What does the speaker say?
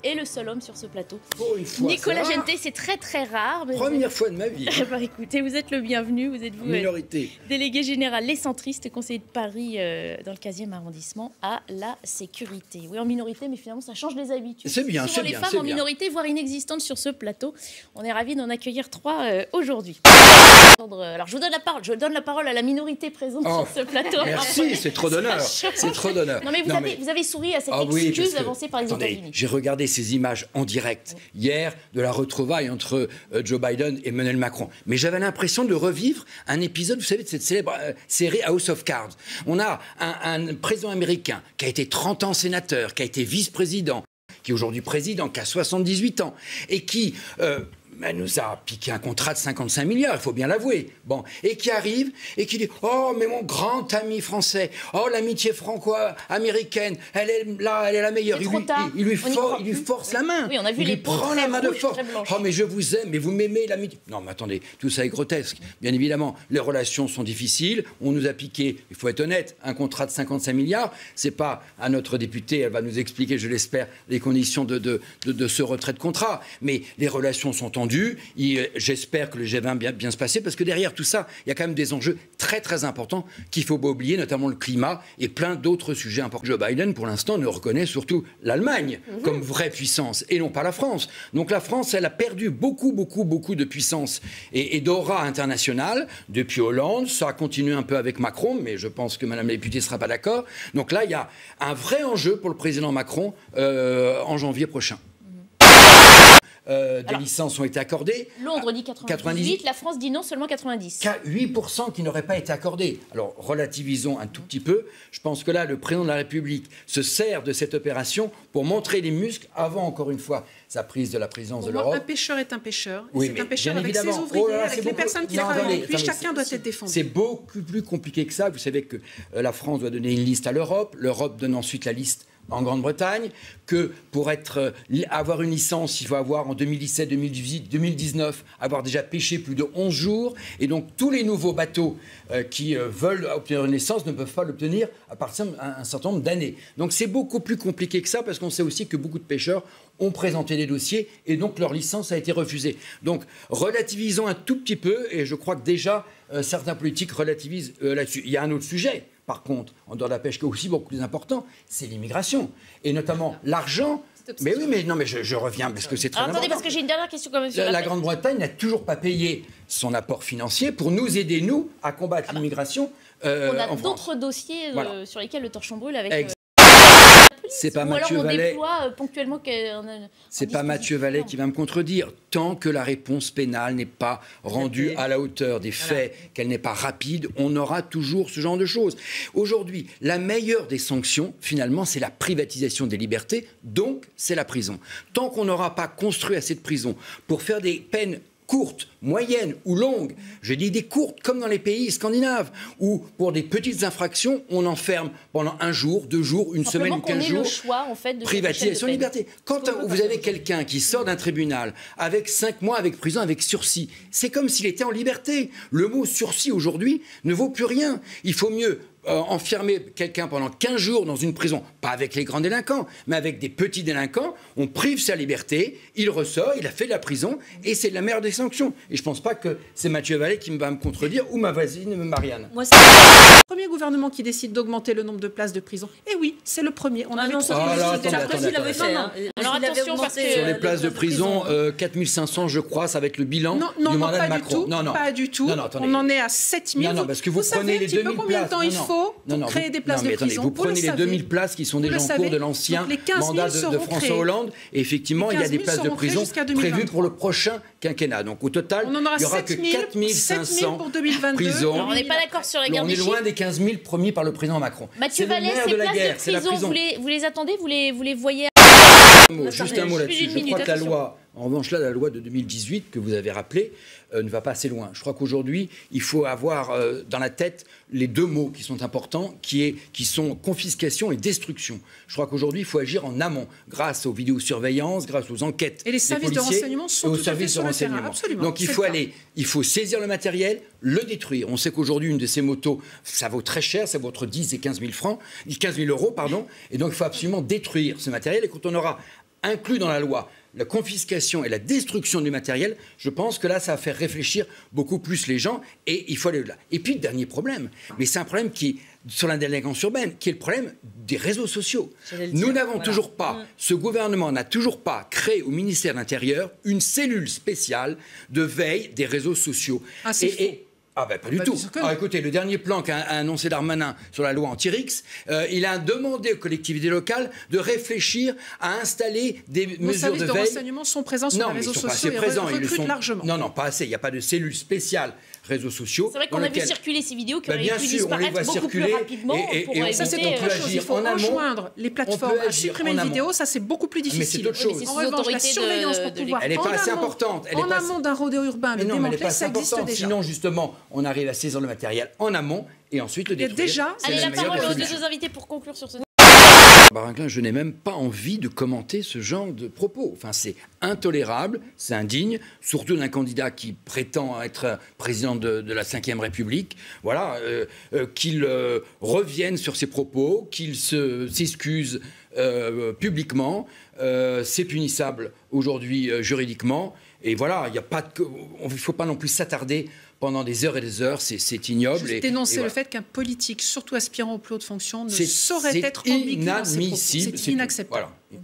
est le seul homme sur ce plateau. Pour une fois, Nicolas Gentet, c'est très rare. Mais première fois de ma vie. Bah, écoutez, vous êtes le bienvenu. Vous êtes minorité. Délégué général Les Centristes, conseiller de Paris dans le 15e arrondissement à la sécurité. Oui, en minorité, mais finalement, ça change les habitudes. C'est bien, souvent c'est bien. Les femmes en minorité, voire inexistantes sur ce plateau. On est ravis d'en accueillir 3 aujourd'hui. Alors, je vous donne la parole à la minorité présente sur ce plateau. Merci, c'est trop d'honneur. C'est trop d'honneur. Non, mais vous avez souri à cette excuse avancée par les États-Unis. J'ai regardé ces images en direct hier de la retrouvaille entre Joe Biden et Emmanuel Macron. Mais j'avais l'impression de revivre un épisode, vous savez, de cette célèbre série House of Cards. On a un président américain qui a été 30 ans sénateur, qui a été vice-président, qui est aujourd'hui président, qui a 78 ans, et qui nous a piqué un contrat de 55 milliards, il faut bien l'avouer. Bon, et qui arrive et qui dit « Oh, mais mon grand ami français, oh, l'amitié franco-américaine, elle est là, elle est la meilleure. » Il lui force la main. Oui, on a vu il lui prend la main de force. « Oh, mais je vous aime, mais vous m'aimez, l'amitié. » Non, mais attendez, tout ça est grotesque. Bien évidemment, les relations sont difficiles. On nous a piqué, il faut être honnête, un contrat de 55 milliards. C'est pas à notre députée, elle va nous expliquer, je l'espère, les conditions de ce retrait de contrat. Mais les relations sont tendues. J'espère que le G20 va bien se passer, parce que derrière tout ça, il y a quand même des enjeux très très importants qu'il ne faut pas oublier, notamment le climat et plein d'autres sujets importants. Joe Biden, pour l'instant, ne reconnaît surtout l'Allemagne comme vraie puissance et non pas la France. Donc la France, elle a perdu beaucoup de puissance et d'aura internationale depuis Hollande. Ça a continué un peu avec Macron, mais je pense que Madame la députée ne sera pas d'accord. Donc là, il y a un vrai enjeu pour le président Macron en janvier prochain. Des licences ont été accordées. Londres dit 98, la France dit non, seulement 90. 8% qui n'auraient pas été accordés. Alors, relativisons un tout petit peu. Je pense que là, le président de la République se sert de cette opération pour montrer les muscles avant, encore une fois, sa prise de la présidence de l'Europe. Un pêcheur est un pêcheur. Oui, c'est un pêcheur avec ses ouvriers, avec les personnes qui travaillent avec lui. Chacun doit être défendu. C'est beaucoup plus compliqué que ça. Vous savez que la France doit donner une liste à l'Europe. L'Europe donne ensuite la liste en Grande-Bretagne, que pour avoir une licence, il faut avoir en 2017, 2018, 2019, avoir déjà pêché plus de 11 jours. Et donc, tous les nouveaux bateaux qui veulent obtenir une licence ne peuvent pas l'obtenir à partir d'un certain nombre d'années. Donc, c'est beaucoup plus compliqué que ça, parce qu'on sait aussi que beaucoup de pêcheurs ont présenté des dossiers et donc leur licence a été refusée. Donc, relativisons un tout petit peu, et je crois que déjà, certains politiques relativisent là-dessus. Il y a un autre sujet. Par contre, en dehors de la pêche, qui est aussi beaucoup plus important, c'est l'immigration. Et notamment l'argent. Mais oui, mais je reviens parce que c'est très important. Attendez, parce que j'ai une dernière question quand même sur la Grande-Bretagne n'a toujours pas payé son apport financier pour nous aider, nous, à combattre l'immigration. On a d'autres dossiers sur lesquels le torchon brûle avec... C'est pas Mathieu Vallet. Ponctuellement c'est pas Mathieu Vallet qui va me contredire. Tant que la réponse pénale n'est pas rendue à la hauteur des faits, qu'elle n'est pas rapide, on aura toujours ce genre de choses. Aujourd'hui, la meilleure des sanctions, finalement, c'est la privatisation des libertés, donc c'est la prison. Tant qu'on n'aura pas construit assez de prisons pour faire des peines courtes, moyennes ou longues, je dis des courtes comme dans les pays scandinaves, où pour des petites infractions, on enferme pendant 1 jour, 2 jours, une semaine ou 15 jours. Le choix, en fait, de privatisation de liberté. Quand vous avez quelqu'un qui sort d'un tribunal avec 5 mois avec prison, avec sursis, c'est comme s'il était en liberté. Le mot sursis aujourd'hui ne vaut plus rien. Il faut mieux enfermer quelqu'un pendant 15 jours dans une prison, pas avec les grands délinquants, mais avec des petits délinquants, on prive sa liberté, il ressort, il a fait de la prison, et c'est la meilleure des sanctions. Et je ne pense pas que c'est Mathieu Vallet qui va me contredire, ou ma voisine Marianne. Moi, c'est le premier gouvernement qui décide d'augmenter le nombre de places de prison. Et oui, c'est le premier. On avait Sarkozy l'avait fait. Alors attention, parce que... Sur les places de prison, 4500, je crois, ça va être le bilan du mandat de Macron. Non, pas du tout. On en est à 7000. Non, parce que vous prenez les 2000 combien de temps il faut pour créer des places de prison. Vous prenez les 2000 places qui sont déjà en cours de l'ancien mandat de François Hollande. Et effectivement, il y a des places de prison prévues pour le prochain quinquennat. Donc au total, il n'y aura que 4500 prisons. On n'est pas d'accord sur la garde des chiffres. On est loin des 15 000 promis par le président Macron. Mathieu Vallet, ces places de prison, vous les attendez, vous les voyez? Juste un mot là-dessus. Je crois que la loi, en revanche là, la loi de 2018 que vous avez rappelée, ne va pas assez loin. Je crois qu'aujourd'hui, il faut avoir dans la tête les 2 mots qui sont importants, qui sont confiscation et destruction. Je crois qu'aujourd'hui, il faut agir en amont, grâce aux vidéosurveillances, grâce aux enquêtes et les services de renseignement sont tout à fait sur le terrain. Absolument. Donc il faut saisir le matériel, le détruire. On sait qu'aujourd'hui, une de ces motos, ça vaut très cher, ça vaut entre 10 et 15 000 euros, pardon. Et donc, il faut absolument détruire ce matériel. Et quand on aura inclut dans la loi la confiscation et la destruction du matériel, je pense que là, ça va faire réfléchir beaucoup plus les gens et il faut aller là. Et puis, dernier problème, mais c'est un problème qui est sur la délinquance urbaine, qui est le problème des réseaux sociaux. Nous n'avons toujours pas, ce gouvernement n'a toujours pas créé au ministère de l'Intérieur une cellule spéciale de veille des réseaux sociaux. Ah, c'est faux. Ah ben pas du tout. Alors écoutez, le dernier plan qu'a annoncé Darmanin sur la loi anti-RICS, il a demandé aux collectivités locales de réfléchir à installer des mesures de veille. Nos services de renseignement sont présents sur les réseaux sociaux et recrutent largement. Non, pas assez. Il n'y a pas de cellule spéciale réseaux sociaux. C'est vrai qu'on a vu circuler ces vidéos qui auraient pu disparaître beaucoup plus rapidement pour éviter... Ça, c'est autre chose. Il faut enjoindre les plateformes à supprimer les vidéos. Ça, c'est beaucoup plus difficile. Mais c'est autre chose. En revanche, la surveillance pour pouvoir... Elle n'est pas assez importante. En amont d'un rodéo urbain, le démanteler, ça existe déjà. Sinon, justement, on arrive à saisir le matériel en amont et ensuite le détruire. Déjà, allez, la parole aux deux invités pour conclure sur ce... Baranclin, je n'ai même pas envie de commenter ce genre de propos. Enfin, c'est intolérable, c'est indigne, surtout d'un candidat qui prétend être président de la Ve République. Voilà, qu'il revienne sur ses propos, qu'il s'excuse publiquement. C'est punissable aujourd'hui juridiquement. Et voilà, il ne faut pas non plus s'attarder pendant des heures et des heures, c'est ignoble. Juste dénoncer le fait qu'un politique, surtout aspirant au plus haut de fonction, ne saurait être ambigu dans ses propos. C'est inacceptable. Voilà.